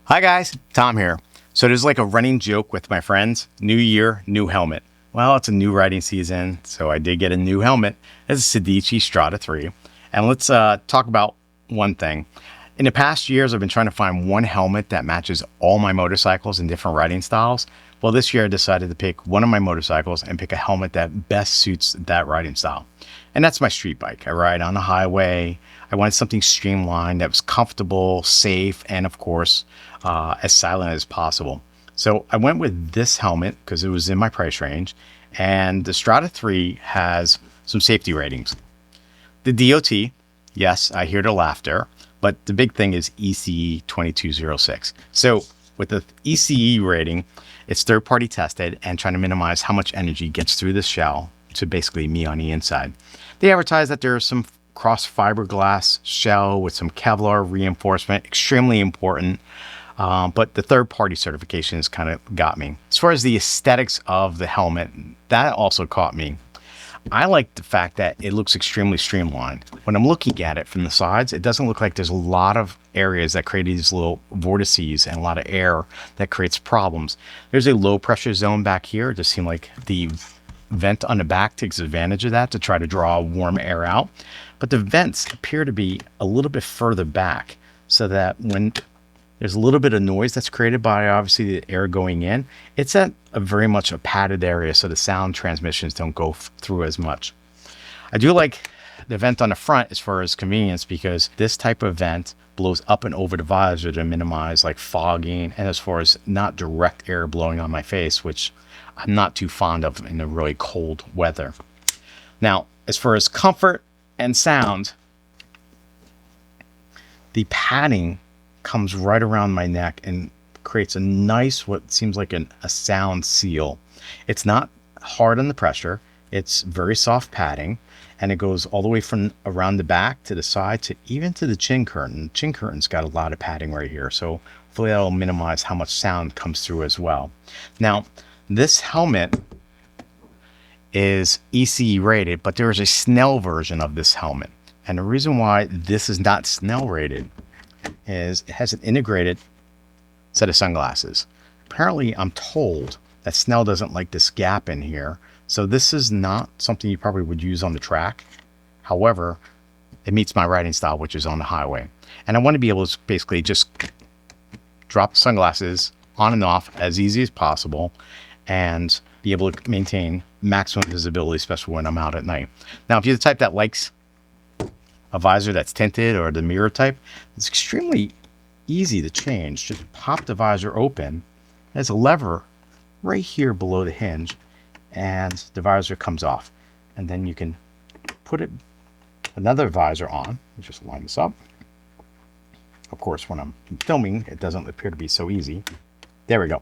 Hi guys, Tom here. So there's like a running joke with my friends, new year, new helmet. Well, it's a new riding season, so I did get a new helmet. It's a Sedici Strada 3. And let's talk about one thing. In the past years, I've been trying to find one helmet that matches all my motorcycles in different riding styles. Well, this year I decided to pick one of my motorcycles and pick a helmet that best suits that riding style. And that's my street bike. I ride on the highway. I wanted something streamlined that was comfortable, safe, and of course, as silent as possible. So I went with this helmet because it was in my price range. And the Strada 3 has some safety ratings. The DOT, yes, I hear the laughter, but the big thing is ECE 2206. So with the ECE rating, it's third-party tested and trying to minimize how much energy gets through the shell to basically me on the inside. They advertise that there's some cross fiberglass shell with some Kevlar reinforcement, extremely important. But the third-party certifications kind of got me. As far as the aesthetics of the helmet, that also caught me. I like the fact that it looks extremely streamlined. When I'm looking at it from the sides, it doesn't look like there's a lot of areas that create these little vortices and a lot of air that creates problems. There's a low pressure zone back here. It just seemed like the vent on the back takes advantage of that to try to draw warm air out. But the vents appear to be a little bit further back so that when there's a little bit of noise that's created by obviously the air going in, it's at a very much a padded area so the sound transmissions don't go through as much. I do like the vent on the front as far as convenience because this type of vent blows up and over the visor to minimize like fogging and as far as not direct air blowing on my face, which I'm not too fond of in the really cold weather. Now, as far as comfort and sound, the padding comes right around my neck and creates a nice, what seems like a sound seal. It's not hard on the pressure. It's very soft padding, and it goes all the way from around the back to the side to even to the chin curtain. Chin curtain's got a lot of padding right here, so hopefully that'll minimize how much sound comes through as well. Now, this helmet is ECE rated, but there is a Snell version of this helmet. And the reason why this is not Snell rated is it has an integrated set of sunglasses. Apparently, I'm told that Snell doesn't like this gap in here. So this is not something you probably would use on the track. However, it meets my riding style, which is on the highway. And I want to be able to basically just drop the sunglasses on and off as easy as possible and be able to maintain maximum visibility, especially when I'm out at night. Now, if you're the type that likes a visor that's tinted or the mirror type, it's extremely easy to change. Just pop the visor open. There's a lever right here below the hinge and the visor comes off. And then you can put another visor on. Just line this up. Of course, when I'm filming, it doesn't appear to be so easy. There we go.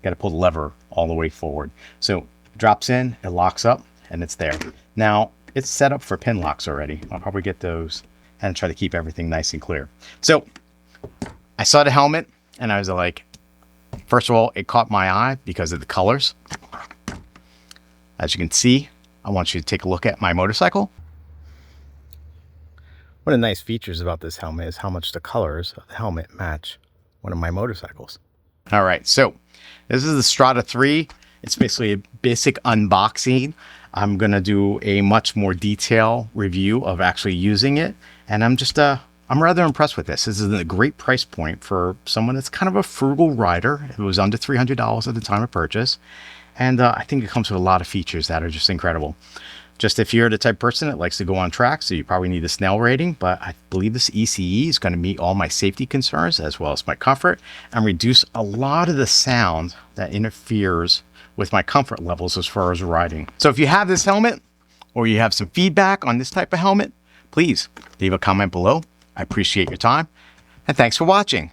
Got to pull the lever all the way forward. So it drops in, it locks up, and it's there. Now, it's set up for pin locks already. I'll probably get those and try to keep everything nice and clear. So I saw the helmet and I was like, first of all, it caught my eye because of the colors. As you can see, I want you to take a look at my motorcycle. One of the nice features about this helmet is how much the colors of the helmet match one of my motorcycles. All right, so this is the Strada 3. It's basically a basic unboxing. I'm going to do a much more detailed review of actually using it. And I'm rather impressed with this. This is a great price point for someone that's kind of a frugal rider. It was under $300 at the time of purchase. And I think it comes with a lot of features that are just incredible. Just if you're the type of person that likes to go on track, so you probably need a Snell rating, but I believe this ECE is going to meet all my safety concerns as well as my comfort and reduce a lot of the sound that interferes with my comfort levels as far as riding. So if you have this helmet or you have some feedback on this type of helmet, please leave a comment below. I appreciate your time and thanks for watching.